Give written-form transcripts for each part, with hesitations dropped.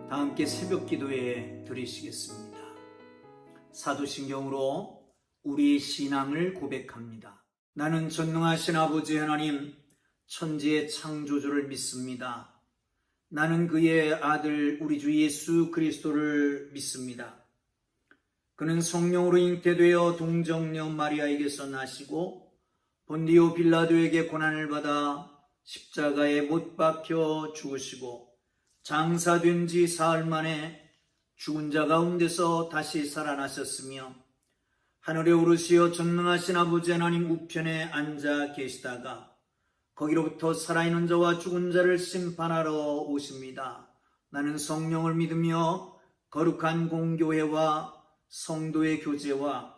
다 함께 새벽 기도에 드리시겠습니다. 사도신경으로 우리의 신앙을 고백합니다. 나는 전능하신 아버지 하나님, 천지의 창조주를 믿습니다. 나는 그의 아들 우리 주 예수 그리스도를 믿습니다. 그는 성령으로 잉태되어 동정녀 마리아에게서 나시고 본디오 빌라도에게 고난을 받아 십자가에 못 박혀 죽으시고 장사된 지 사흘 만에 죽은 자 가운데서 다시 살아나셨으며 하늘에 오르시어 전능하신 아버지 하나님 우편에 앉아 계시다가 거기로부터 살아있는 자와 죽은 자를 심판하러 오십니다. 나는 성령을 믿으며 거룩한 공교회와 성도의 교제와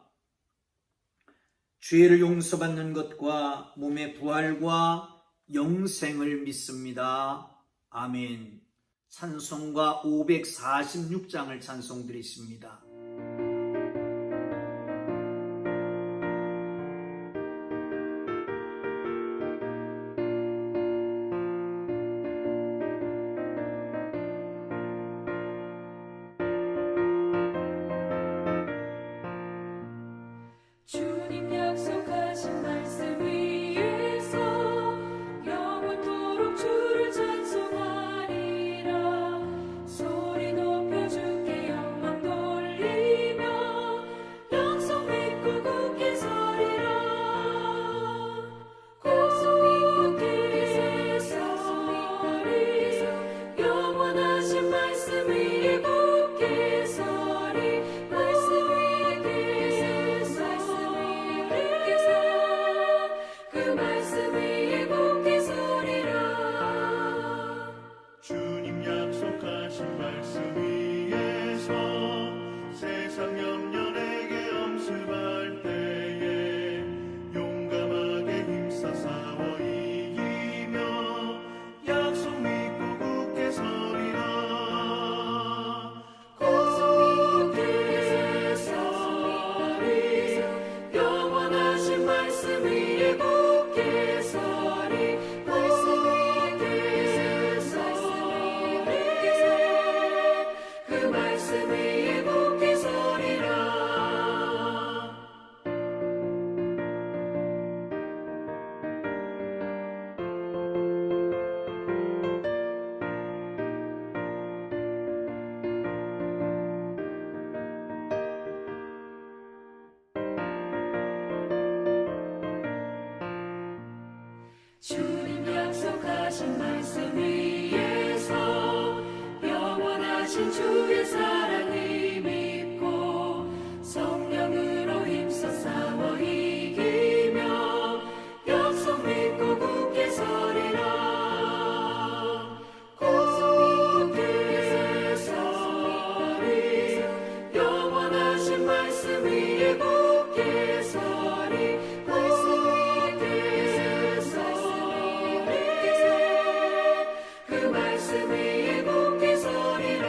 죄를 용서받는 것과 몸의 부활과 영생을 믿습니다. 아멘. 찬송가 546장을 찬송드리십니다. 주님 약속하신 말씀 위에서 영원토록 주를 찬송하리라. 소리 높여 주께 영광 돌리며 약속 믿고 굳게 서리라. 굳게 서리 영원하신 말씀 위에 굳게 서리. 말씀 그 말씀 위에 굳게 서리라. 주님 약속하신 말씀 위에서 세상 염려에게 엄습할 때에 용감하게 힘써 싸워 이기며 약속 믿고 굳게 서리라. 굳게 서리 영원하신 말씀 위에 굳게 서리. 말씀 위에 서리 그 말씀 위에 굳게 서리라. 주님 약속하신 말씀 위에서 영원하신 주의 사랑을 믿고 성령으로 힘써 싸워 이기며 약속 믿고 굳게 서리라. 굳게 서리 영원하신 말씀 위에 굳게 서리. 말씀 그 말씀 위에 굳게 서리라.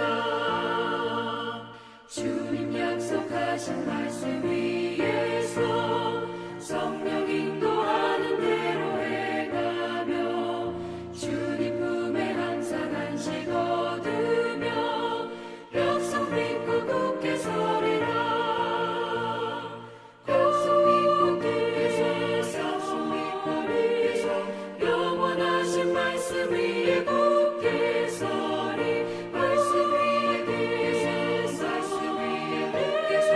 주님 약속하신 말씀 위에서 성령 인도하는 대로 해가며 주님 품에 항상 안식 얻으며 약속 믿고 굳게 서리라. 약속 믿고 굳게 서리 영원하신 말씀 위에 굳게 서리. 말씀 위에 굳게 서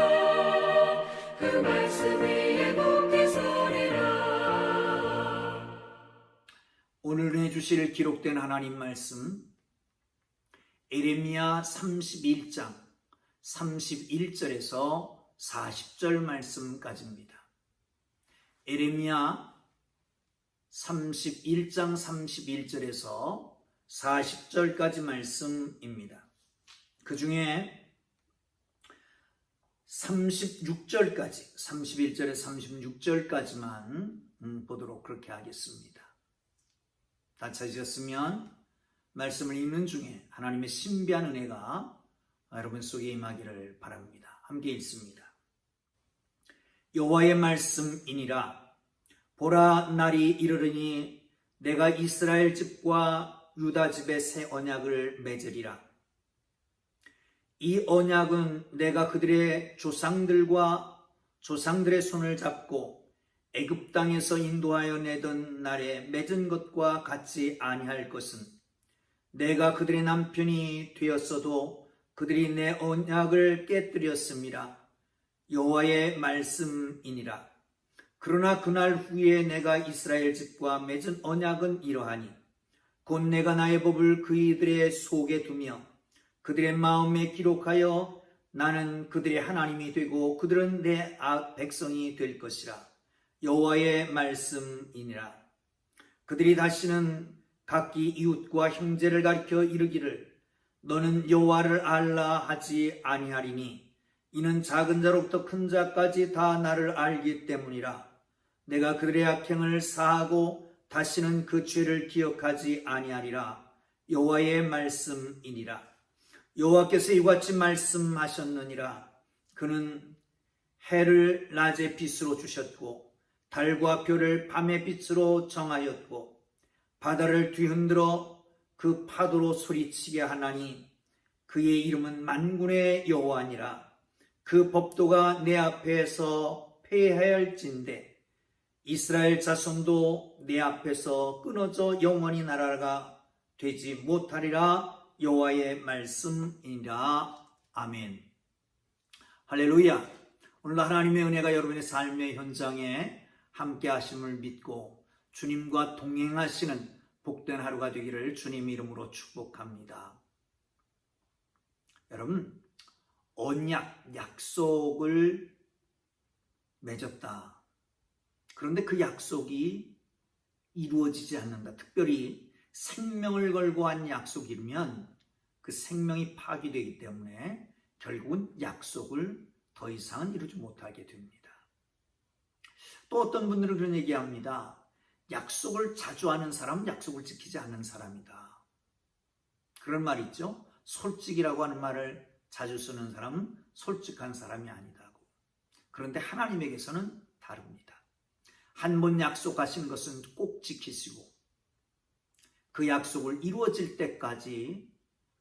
그 말씀 위에 굳게 서리라. 오늘 해주실 기록된 하나님 말씀 에레미야 31장 31절에서 40절 말씀까지입니다. 에레미야 31장 31절에서 40절까지 말씀입니다. 그 중에 36절까지 31절에서 36절까지만 보도록 그렇게 하겠습니다. 다 찾으셨으면 말씀을 읽는 중에 하나님의 신비한 은혜가 여러분 속에 임하기를 바랍니다. 함께 읽습니다. 여호와의 말씀이니라. 보라, 날이 이르르니 내가 이스라엘 집과 유다 집에 새 언약을 맺으리라. 이 언약은 내가 그들의 조상들의 손을 잡고 애굽 땅에서 인도하여 내던 날에 맺은 것과 같지 아니할 것은 내가 그들의 남편이 되었어도 그들이 내 언약을 깨뜨렸음이라. 여호와의 말씀이니라. 그러나 그날 후에 내가 이스라엘 집과 맺은 언약은 이러하니 곧 내가 나의 법을 그들의 속에 두며 그들의 마음에 기록하여 나는 그들의 하나님이 되고 그들은 내 백성이 될 것이라. 여호와의 말씀이니라. 그들이 다시는 각기 이웃과 형제를 가리켜 이르기를 너는 여호와를 알라 하지 아니하리니 이는 작은 자로부터 큰 자까지 다 나를 알기 때문이라. 내가 그들의 악행을 사하고 다시는 그 죄를 기억하지 아니하리라. 여호와의 말씀이니라. 여호와께서 이같이 말씀하셨느니라. 그는 해를 낮의 빛으로 주셨고 달과 별을 밤의 빛으로 정하였고 바다를 뒤흔들어 그 파도로 소리치게 하나니 그의 이름은 만군의 여호와니라. 그 법도가 내 앞에서 폐하할진대 이스라엘 자손도 내 앞에서 끊어져 영원히 나라가 되지 못하리라. 여호와의 말씀이니라. 아멘. 할렐루야. 오늘도 하나님의 은혜가 여러분의 삶의 현장에 함께 하심을 믿고 주님과 동행하시는 복된 하루가 되기를 주님 이름으로 축복합니다. 여러분, 언약, 약속을 맺었다. 그런데 그 약속이 이루어지지 않는다. 특별히 생명을 걸고 한 약속이면 그 생명이 파기되기 때문에 결국은 약속을 더 이상은 이루지 못하게 됩니다. 또 어떤 분들은 그런 얘기합니다. 약속을 자주 하는 사람은 약속을 지키지 않는 사람이다. 그런 말 있죠. 솔직이라고 하는 말을 자주 쓰는 사람은 솔직한 사람이 아니다고. 그런데 하나님에게서는 다릅니다. 한 번 약속하신 것은 꼭 지키시고 그 약속을 이루어질 때까지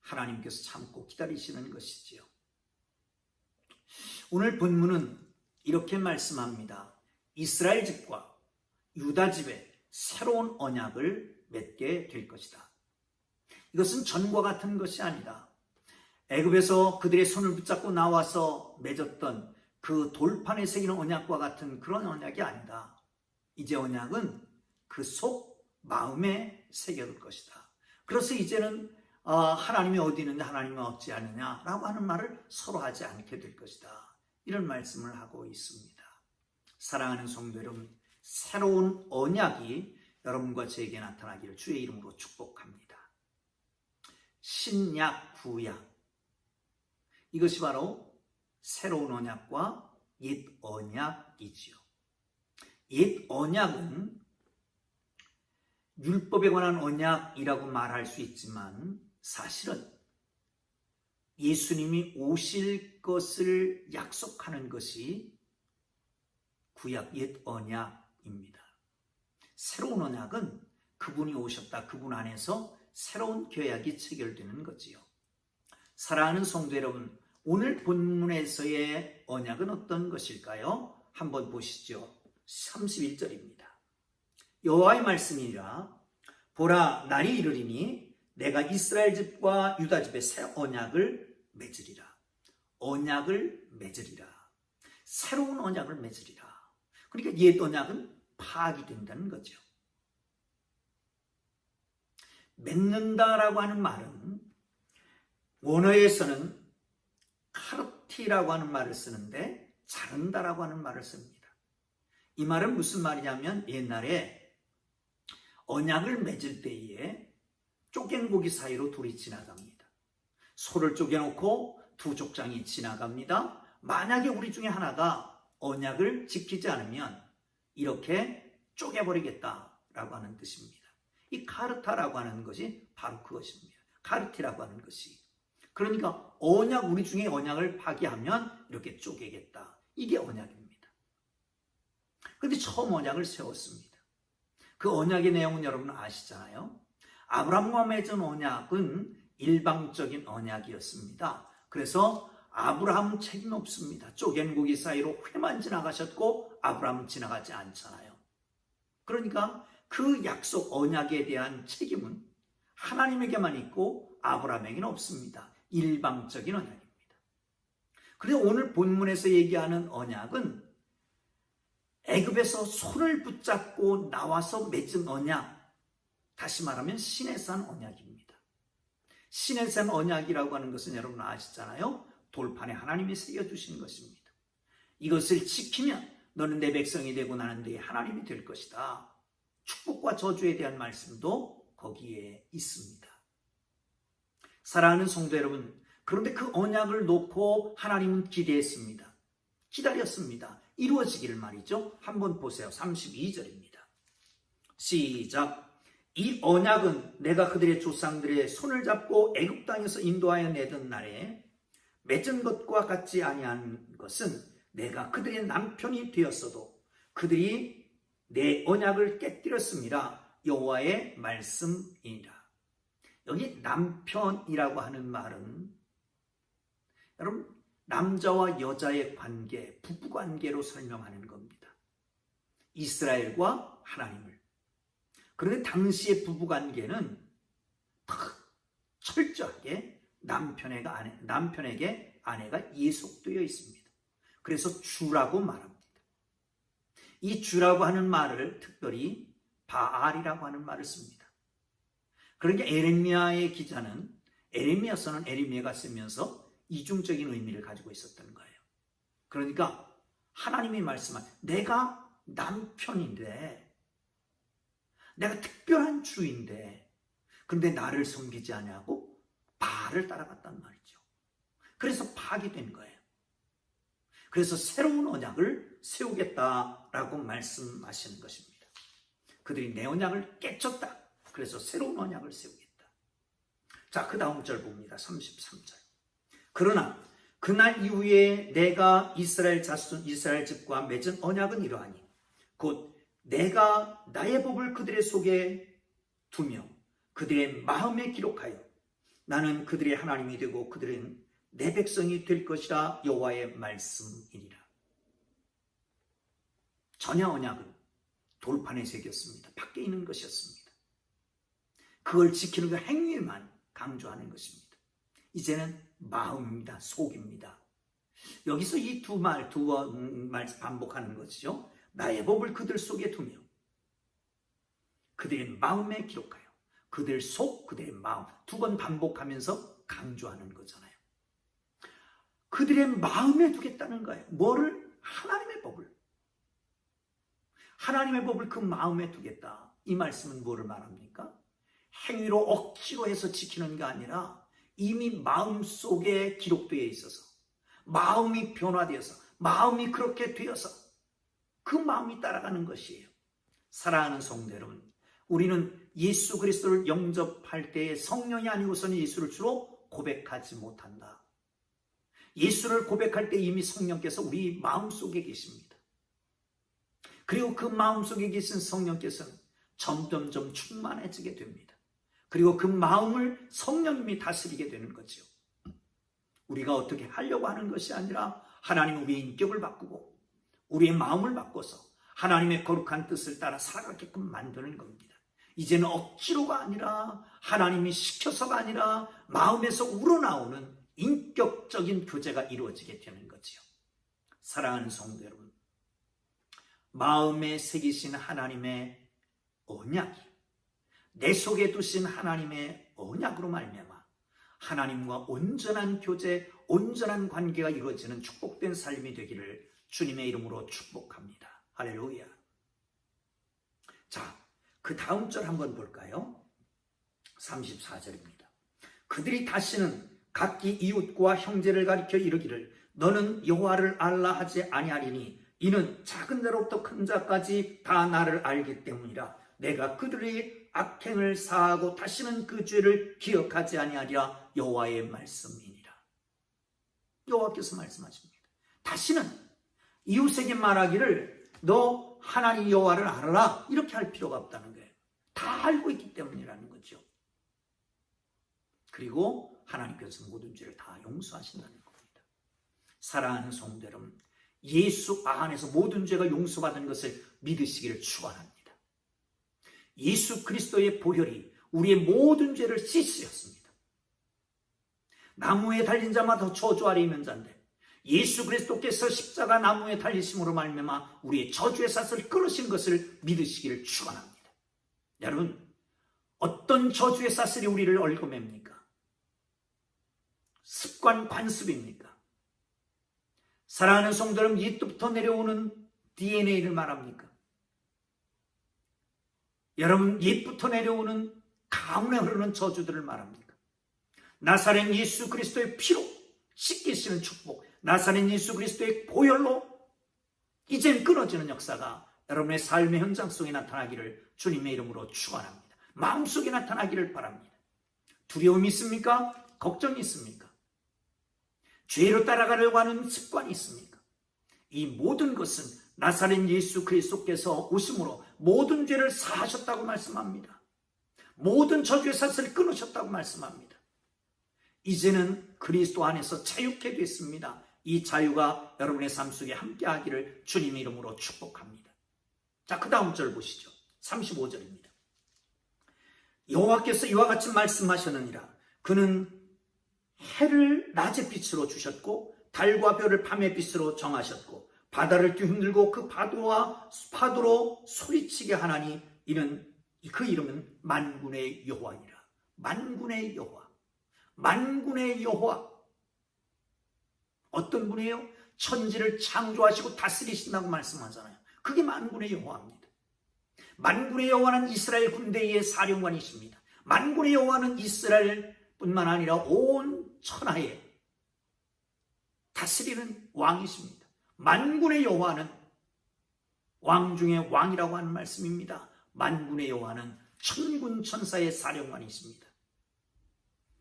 하나님께서 참고 기다리시는 것이지요. 오늘 본문은 이렇게 말씀합니다. 이스라엘 집과 유다 집에 새로운 언약을 맺게 될 것이다. 이것은 전과 같은 것이 아니다. 애굽에서 그들의 손을 붙잡고 나와서 맺었던 그 돌판에 새기는 언약과 같은 그런 언약이 아니다. 이제 언약은 그 속 마음에 새겨둘 것이다. 그래서 이제는 하나님이 어디 있느냐 하나님이 없지 않느냐라고 하는 말을 서로 하지 않게 될 것이다. 이런 말씀을 하고 있습니다. 사랑하는 성도 여러분, 새로운 언약이 여러분과 저에게 나타나기를 주의 이름으로 축복합니다. 신약, 구약, 이것이 바로 새로운 언약과 옛 언약이지요. 옛 언약은 율법에 관한 언약이라고 말할 수 있지만 사실은 예수님이 오실 것을 약속하는 것이 구약 옛 언약입니다. 새로운 언약은 그분이 오셨다. 그분 안에서 새로운 계약이 체결되는 거지요. 사랑하는 성도 여러분, 오늘 본문에서의 언약은 어떤 것일까요? 한번 보시죠. 31절입니다. 여호와의 말씀이니라. 보라, 날이 이르리니 내가 이스라엘 집과 유다 집에 새 언약을 맺으리라. 언약을 맺으리라. 새로운 언약을 맺으리라. 그러니까 옛 언약은 파기된다는 거죠. 맺는다라고 하는 말은 원어에서는 카르티라고 하는 말을 쓰는데 자른다라고 하는 말을 씁니다. 이 말은 무슨 말이냐면 옛날에 언약을 맺을 때에 쪼갠 고기 사이로 돌이 지나갑니다. 소를 쪼개놓고 두 족장이 지나갑니다. 만약에 우리 중에 하나가 언약을 지키지 않으면 이렇게 쪼개버리겠다라고 하는 뜻입니다. 이 카르타라고 하는 것이 바로 그것입니다. 카르티라고 하는 것이. 그러니까 우리 중에 언약을 파기하면 이렇게 쪼개겠다. 이게 언약입니다. 그런데 처음 언약을 세웠습니다. 그 언약의 내용은 여러분 아시잖아요. 아브라함과 맺은 언약은 일방적인 언약이었습니다. 그래서 아브라함은 책임 없습니다. 쪼갠 고기 사이로 회만 지나가셨고 아브라함은 지나가지 않잖아요. 그러니까 그 약속 언약에 대한 책임은 하나님에게만 있고 아브라함에게는 없습니다. 일방적인 언약입니다. 그래서 오늘 본문에서 얘기하는 언약은 애굽에서 손을 붙잡고 나와서 맺은 언약, 다시 말하면 시내산 언약입니다. 시내산 언약이라고 하는 것은 여러분 아시잖아요. 돌판에 하나님이 새겨주신 것입니다. 이것을 지키면 너는 내 백성이 되고 나는 네 하나님이 될 것이다. 축복과 저주에 대한 말씀도 거기에 있습니다. 사랑하는 성도 여러분, 그런데 그 언약을 놓고 하나님은 기대했습니다. 기다렸습니다. 이루어지기를 말이죠. 한번 보세요. 32절입니다. 시작. 이 언약은 내가 그들의 조상들의 손을 잡고 애굽 땅에서 인도하여 내던 날에 맺은 것과 같지 아니한 것은 내가 그들의 남편이 되었어도 그들이 내 언약을 깨뜨렸습니다. 여호와의 말씀이니라. 여기 남편이라고 하는 말은 여러분 남자와 여자의 관계, 부부관계로 설명하는 겁니다. 이스라엘과 하나님을. 그런데 당시의 부부관계는 철저하게 남편에게 아내가 예속되어 있습니다. 그래서 주라고 말합니다. 이 주라고 하는 말을 특별히 바알이라고 하는 말을 씁니다. 그러니까 에레미야의 기자는 에레미야서는 에레미야가 쓰면서 이중적인 의미를 가지고 있었던 거예요. 그러니까 하나님이 말씀한 내가 남편인데 내가 특별한 주인데 그런데 나를 섬기지 아니하고 바알을 따라갔단 말이죠. 그래서 파괴된 거예요. 그래서 새로운 언약을 세우겠다라고 말씀하시는 것입니다. 그들이 내 언약을 깨쳤다. 그래서 새로운 언약을 세우겠다. 자, 그 다음 절 봅니다. 33절. 그러나 그날 이후에 내가 이스라엘 집과 맺은 언약은 이러하니 곧 내가 나의 법을 그들의 속에 두며 그들의 마음에 기록하여 나는 그들의 하나님이 되고 그들은 내 백성이 될 것이라 여호와의 말씀이니라. 전야 언약은 돌판에 새겼습니다. 밖에 있는 것이었습니다. 그걸 지키는 그 행위만 강조하는 것입니다. 이제는 마음입니다. 속입니다. 여기서 이 두 말 반복하는 것이죠. 나의 법을 그들 속에 두며 그들의 마음에 기록하여 그들 속, 그들의 마음 두 번 반복하면서 강조하는 거잖아요. 그들의 마음에 두겠다는 거예요. 뭐를? 하나님의 법을. 하나님의 법을 그 마음에 두겠다. 이 말씀은 뭐를 말합니까? 행위로 억지로 해서 지키는 게 아니라 이미 마음속에 기록되어 있어서 마음이 변화되어서 마음이 그렇게 되어서 그 마음이 따라가는 것이에요. 사랑하는 성도 여러분, 우리는 예수 그리스도를 영접할 때에 성령이 아니고서는 예수를 주로 고백하지 못한다. 예수를 고백할 때 이미 성령께서 우리 마음속에 계십니다. 그리고 그 마음속에 계신 성령께서는 점점점 충만해지게 됩니다. 그리고 그 마음을 성령님이 다스리게 되는 거죠. 우리가 어떻게 하려고 하는 것이 아니라 하나님 우리의 인격을 바꾸고 우리의 마음을 바꿔서 하나님의 거룩한 뜻을 따라 살아가게끔 만드는 겁니다. 이제는 억지로가 아니라 하나님이 시켜서가 아니라 마음에서 우러나오는 인격적인 교제가 이루어지게 되는 거지요. 사랑하는 성도 여러분, 마음에 새기신 하나님의 언약이 내 속에 두신 하나님의 언약으로 말미암아 하나님과 온전한 교제, 온전한 관계가 이루어지는 축복된 삶이 되기를 주님의 이름으로 축복합니다. 할렐루야. 자, 그 다음 절 한번 볼까요? 34절입니다. 그들이 다시는 각기 이웃과 형제를 가리켜 이르기를 너는 여호와를 알라 하지 아니하리니 이는 작은 자로부터 큰 자까지 다 나를 알기 때문이라. 내가 그들의 악행을 사하고 다시는 그 죄를 기억하지 아니하리라. 여호와의 말씀이니라. 여호와께서 말씀하십니다. 다시는 이웃에게 말하기를 너 하나님 여호와를 알아라 이렇게 할 필요가 없다는 거예요. 다 알고 있기 때문이라는 거죠. 그리고 하나님께서 모든 죄를 다 용서하신다는 겁니다. 사랑하는 성도 여러분, 예수 안에서 모든 죄가 용서받은 것을 믿으시기를 축원합니다. 예수 그리스도의 보혈이 우리의 모든 죄를 씻으셨습니다. 나무에 달린 자마다 저주 아래 있는 자인데 예수 그리스도께서 십자가 나무에 달리심으로 말미암아 우리의 저주의 삭을 끊으신 것을 믿으시기를 축원합니다. 여러분, 어떤 저주의 사슬이 우리를 얽어맵니까? 습관 관습입니까? 사랑하는 성도 여러분, 옛부터 내려오는 DNA를 말합니까? 여러분, 옛부터 내려오는 가문에 흐르는 저주들을 말합니까? 나사렛 예수 그리스도의 피로 씻기시는 축복, 나사렛 예수 그리스도의 보혈로 이젠 끊어지는 역사가 여러분의 삶의 현장 속에 나타나기를 주님의 이름으로 축원합니다. 마음속에 나타나기를 바랍니다. 두려움이 있습니까? 걱정이 있습니까? 죄로 따라가려고 하는 습관이 있습니까? 이 모든 것은 나사렛 예수 그리스도께서 오심으로 모든 죄를 사하셨다고 말씀합니다. 모든 저주의 삭을 끊으셨다고 말씀합니다. 이제는 그리스도 안에서 자유케 됐습니다. 이 자유가 여러분의 삶 속에 함께하기를 주님의 이름으로 축복합니다. 자, 그 다음 절 보시죠. 35절입니다. 여호와께서 이와 같이 말씀하셨느니라. 그는 해를 낮의 빛으로 주셨고 달과 별을 밤의 빛으로 정하셨고 바다를 뒤흔들고 그 파도로 소리치게 하나니 이는 그 이름은 만군의 여호와니라. 만군의 여호와, 만군의 여호와. 어떤 분이에요? 천지를 창조하시고 다스리신다고 말씀하잖아요. 그게 만군의 여호와입니다. 만군의 여호와는 이스라엘 군대의 사령관이십니다. 만군의 여호와는 이스라엘뿐만 아니라 온 천하에 다스리는 왕이십니다. 만군의 여호와는 왕 중에 왕이라고 하는 말씀입니다. 만군의 여호와는 천군 천사의 사령관이십니다.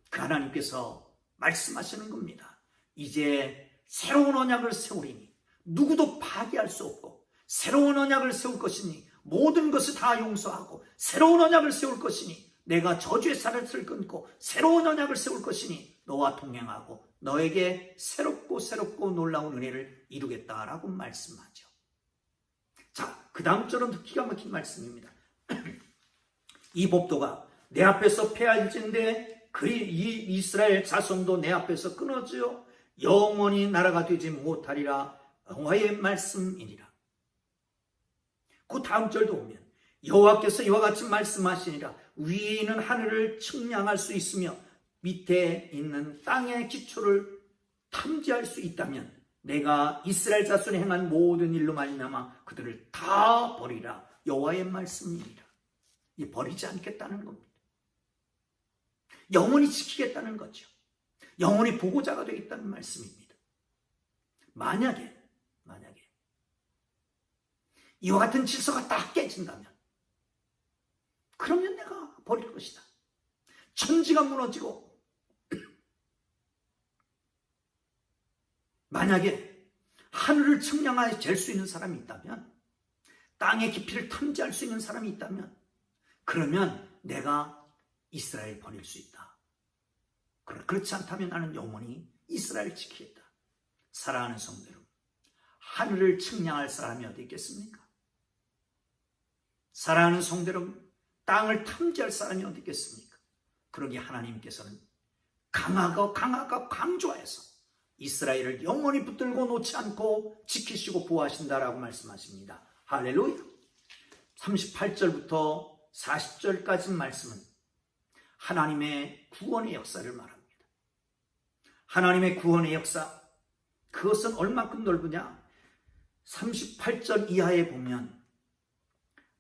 그 하나님께서 말씀하시는 겁니다. 이제 새로운 언약을 세우리니 누구도 파괴할 수 없고 새로운 언약을 세울 것이니 모든 것을 다 용서하고 새로운 언약을 세울 것이니 내가 저주의 쌀을 끊고 새로운 언약을 세울 것이니 너와 동행하고 너에게 새롭고 놀라운 은혜를 이루겠다라고 말씀하죠. 자, 그 다음 절은 기가 막힌 말씀입니다. 이 법도가 내 앞에서 폐할진대 이 이스라엘 자손도 내 앞에서 끊어져 영원히 나라가 되지 못하리라. 여호와의 말씀이니라. 그 다음 절도 보면 여호와께서 이와 같이 말씀하시니라. 위에 있는 하늘을 측량할 수 있으며 밑에 있는 땅의 기초를 탐지할 수 있다면 내가 이스라엘 자손이 행한 모든 일로 말미암아 그들을 다 버리라. 여호와의 말씀이니라. 이 버리지 않겠다는 겁니다. 영원히 지키겠다는 거죠. 영원히 보호자가 되겠다는 말씀입니다. 만약에 이와 같은 질서가 딱 깨진다면 그러면 내가 버릴 것이다. 천지가 무너지고 만약에 하늘을 측량하여 잴 수 있는 사람이 있다면 땅의 깊이를 탐지할 수 있는 사람이 있다면 그러면 내가 이스라엘 버릴 수 있다. 그렇지 않다면 나는 영원히 이스라엘 지키겠다. 사랑하는 성도 여러분, 하늘을 측량할 사람이 어디 있겠습니까? 사랑하는 성도 여러분, 땅을 탐지할 사람이 어디 있겠습니까? 그러기 하나님께서는 강하고 강조하여서 이스라엘을 영원히 붙들고 놓지 않고 지키시고 보호하신다라고 말씀하십니다. 할렐루야. 38절부터 40절까지 말씀은 하나님의 구원의 역사를 말합니다. 하나님의 구원의 역사, 그것은 얼마큼 넓으냐? 38절 이하에 보면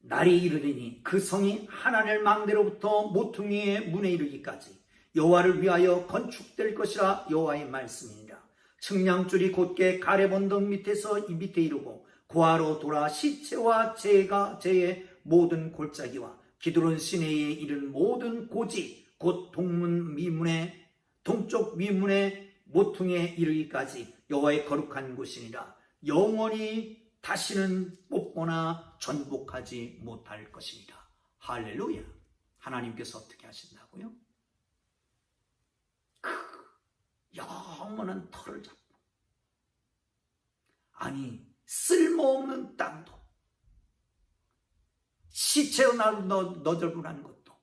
날이 이르리니 그 성이 하나넬 망대로부터 모퉁이의 문에 이르기까지 여호와를 위하여 건축될 것이라. 여호와의 말씀이니라. 측량줄이 곧게 가렙 언덕 밑에서 이 밑에 이르고 고아로 돌아 시체와 재의 모든 골짜기와 기드론 시내에 이른 모든 고지 곧 동쪽 미문의 모퉁이에 이르기까지 여호와의 거룩한 곳이니라. 영원히 다시는 뽑거나 전복하지 못할 것이니라. 할렐루야. 하나님께서 어떻게 하신다고요? 그 영원한 터를 잡고, 아니 쓸모없는 땅도, 시체로 너덜분한 것도,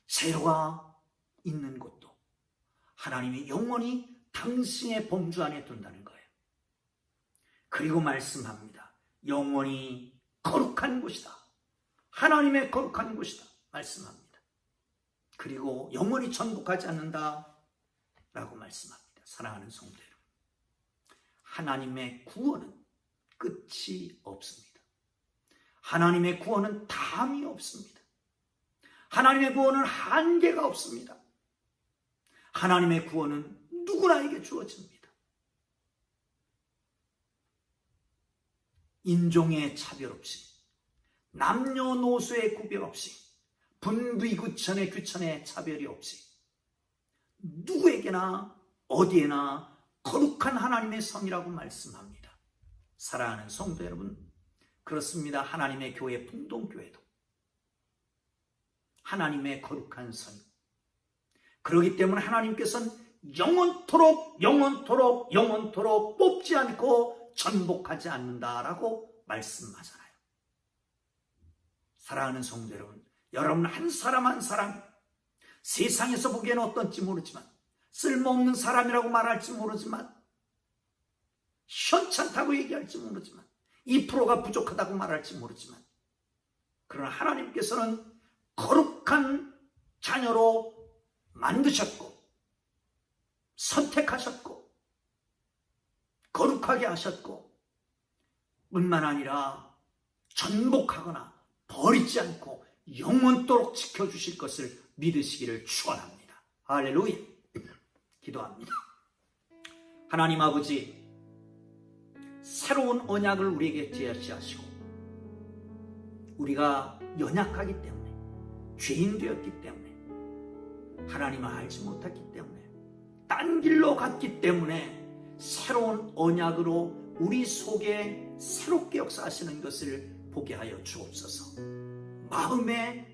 재료가 있는 곳도 하나님이 영원히 당신의 범주 안에 둔다는 거예요. 그리고 말씀합니다. 영원히 거룩한 곳이다. 하나님의 거룩한 곳이다. 말씀합니다. 그리고 영원히 전복하지 않는다 라고 말씀합니다. 사랑하는 성도 여러분, 하나님의 구원은 끝이 없습니다. 하나님의 구원은 담이 없습니다. 하나님의 구원은 한계가 없습니다. 하나님의 구원은 누구나에게 주어집니다. 인종의 차별 없이, 남녀노소의 구별 없이, 분비구천의 규천의 차별이 없이 누구에게나 어디에나 거룩한 하나님의 성이라고 말씀합니다. 사랑하는 성도 여러분, 그렇습니다. 하나님의 교회 풍동교회도 하나님의 거룩한 성, 그렇기 때문에 하나님께서는 영원토록 뽑지 않고 전복하지 않는다라고 말씀하잖아요. 사랑하는 성도 여러분, 여러분 한 사람 한 사람, 세상에서 보기에는 어떤지 모르지만, 쓸모없는 사람이라고 말할지 모르지만, 현찮다고 얘기할지 모르지만, 2%가 부족하다고 말할지 모르지만, 그러나 하나님께서는 거룩한 자녀로 만드셨고 선택하셨고 거룩하게 하셨고, 뿐만 아니라 전복하거나 버리지 않고 영원토록 지켜주실 것을 믿으시기를 축원합니다. 할렐루야. 기도합니다. 하나님 아버지, 새로운 언약을 우리에게 제시하시고, 우리가 연약하기 때문에, 죄인 되었기 때문에, 하나님을 알지 못했기 때문에, 딴 길로 갔기 때문에 새로운 언약으로 우리 속에 새롭게 역사하시는 것을 보게 하여 주옵소서. 마음에,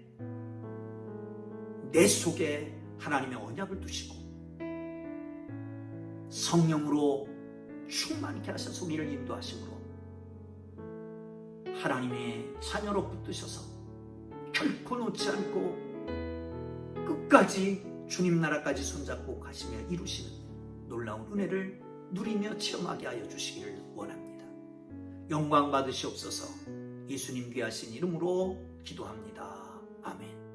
내 속에 하나님의 언약을 두시고 성령으로 충만케 하셔서 우리를 인도하심으로 하나님의 자녀로 붙드셔서 결코 놓지 않고 끝까지 주님 나라까지 손잡고 가시며 이루시는 놀라운 은혜를 누리며 체험하게 하여 주시기를 원합니다. 영광 받으시옵소서. 예수님 귀하신 이름으로 기도합니다. 아멘.